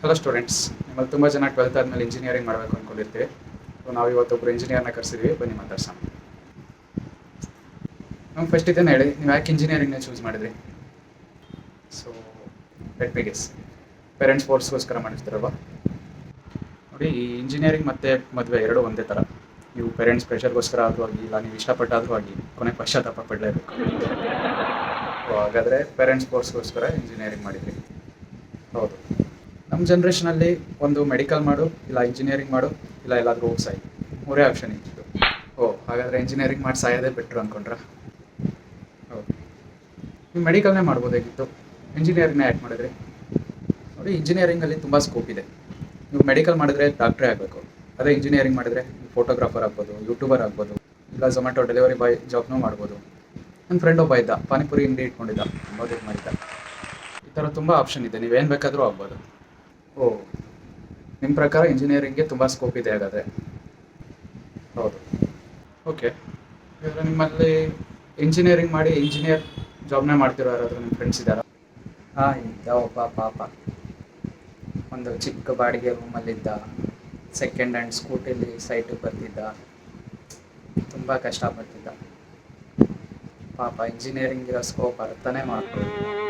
Hello students, ನಿಮ್ಮಲ್ಲಿ ತುಂಬ ಜನ 12th ಆದಮೇಲೆ ಇಂಜಿನಿಯರಿಂಗ್ ಮಾಡಬೇಕು ಅಂದ್ಕೊಂಡಿರ್ತೀವಿ. ಸೊ ನಾವು ಇವತ್ತೊಬ್ಬರು ಇಂಜಿನಿಯರ್ನ ಕರೆಸಿದ್ವಿ, ಬನ್ನಿ ಮಾತಾಡ್ಸೋಣ. ನಮ್ಗೆ ಫಸ್ಟ್ ಇದನ್ನು ಹೇಳಿ, ನೀವು ಯಾಕೆ ಇಂಜಿನಿಯರಿಂಗ್ನ ಚೂಸ್ ಮಾಡಿದ್ರಿ? So let me guess, parents ಫೋರ್ಸ್ಗೋಸ್ಕರ ಮಾಡಿರ್ತೀರಲ್ವ? ನೋಡಿ, ಈ ಇಂಜಿನಿಯರಿಂಗ್ ಮತ್ತು ಮದುವೆ ಎರಡೂ ಒಂದೇ ಥರ. ನೀವು ಪೇರೆಂಟ್ಸ್ ಪ್ರೆಷರ್ಗೋಸ್ಕರ ಆದರೂ ಆಗಿ, ಇಲ್ಲ ನೀವು ಇಷ್ಟಪಟ್ಟಾದರೂ ಆಗಿ, ಕೊನೆಗೆ ಪಶ್ಚಾತ್ತಾಪ ಪಡಲೇಬೇಕು. ಸೊ ಹಾಗಾದರೆ ಪೇರೆಂಟ್ಸ್ ಫೋರ್ಸ್ಗೋಸ್ಕರ ಇಂಜಿನಿಯರಿಂಗ್ ಮಾಡಿದ್ರಿ. ಹೌದು, ನಮ್ಮ ಜನ್ರೇಷನಲ್ಲಿ ಒಂದು ಮೆಡಿಕಲ್ ಮಾಡು, ಇಲ್ಲ ಇಂಜಿನಿಯರಿಂಗ್ ಮಾಡು, ಇಲ್ಲ ಎಲ್ಲಾದರೂ ಹೋಗಿ ಸಾಯಿ, ಮೂರೇ ಆಪ್ಷನ್ ಇತ್ತು. ಹಾಗಾದರೆ ಇಂಜಿನಿಯರಿಂಗ್ ಮಾಡಿ ಸಾಯೋದೇ ಬೆಟ್ರು ಅಂದ್ಕೊಂಡ್ರಾ? ಹೌದು, ನೀವು ಮೆಡಿಕಲ್ನೇ ಮಾಡ್ಬೋದಾಗಿತ್ತು, ಇಂಜಿನಿಯರಿಂಗ್ನೇ ಯಾಕೆ ಮಾಡಿದ್ರಿ? ನೋಡಿ, ಇಂಜಿನಿಯರಿಂಗಲ್ಲಿ ತುಂಬ ಸ್ಕೋಪ್ ಇದೆ. ನೀವು ಮೆಡಿಕಲ್ ಮಾಡಿದ್ರೆ ಡಾಕ್ಟ್ರೇ ಆಗಬೇಕು, ಅದೇ ಇಂಜಿನಿಯರಿಂಗ್ ಮಾಡಿದರೆ ಫೋಟೋಗ್ರಾಫರ್ ಆಗ್ಬೋದು, ಯೂಟ್ಯೂಬರ್ ಆಗ್ಬೋದು, ಇಲ್ಲ ಝೊಮ್ಯಾಟೊ ಡೆಲಿವರಿ ಬಾಯ್ ಜಾಬ್ನೂ ಮಾಡ್ಬೋದು. ನನ್ನ ಫ್ರೆಂಡ್ ಒಬ್ಬ ಇದ್ದ, ಪಾನಿಪುರಿ ಅಂಗಡಿ ಇಟ್ಕೊಂಡಿದ್ದ, ತುಂಬ ದುಡ್ಡು ಮಾಡಿದ್ದ. ಈ ಥರ ತುಂಬ ಆಪ್ಷನ್ ಇದೆ, ನೀವೇನು ಬೇಕಾದರೂ ಆಗ್ಬೋದು. ನಿಮ್ಮ ಪ್ರಕಾರ ಇಂಜಿನಿಯರಿಂಗ್ಗೆ ತುಂಬ ಸ್ಕೋಪ್ ಇದೆ ಹಾಗಾದರೆ? ಹೌದು, ಓಕೆ. ಇವಾಗ ನಿಮ್ಮಲ್ಲಿ ಇಂಜಿನಿಯರಿಂಗ್ ಮಾಡಿ ಇಂಜಿನಿಯರ್ ಜಾಬ್ನೇ ಮಾಡ್ತಿರೋ ಯಾರಾದರೂ ನಿಮ್ಮ ಫ್ರೆಂಡ್ಸ್ ಇದ್ದಾರಾ? ಇದ್ದ ಒಬ್ಬ ಪಾಪ. ಒಂದು ಚಿಕ್ಕ ಬಾಡಿಗೆ ರೂಮಲ್ಲಿದ್ದ, ಸೆಕೆಂಡ್ ಹ್ಯಾಂಡ್ ಸ್ಕೂಟಿಲಿ ಸೈಟಿಗೆ ಬರ್ತಿದ್ದ, ತುಂಬ ಕಷ್ಟಪಡ್ತಿದ್ದ ಪಾಪ. ಇಂಜಿನಿಯರಿಂಗ್ ಇರೋ ಸ್ಕೋಪ್ ಅರ್ಥನೇ ಮಾಡ್ಕೊಳ್ಳಿ.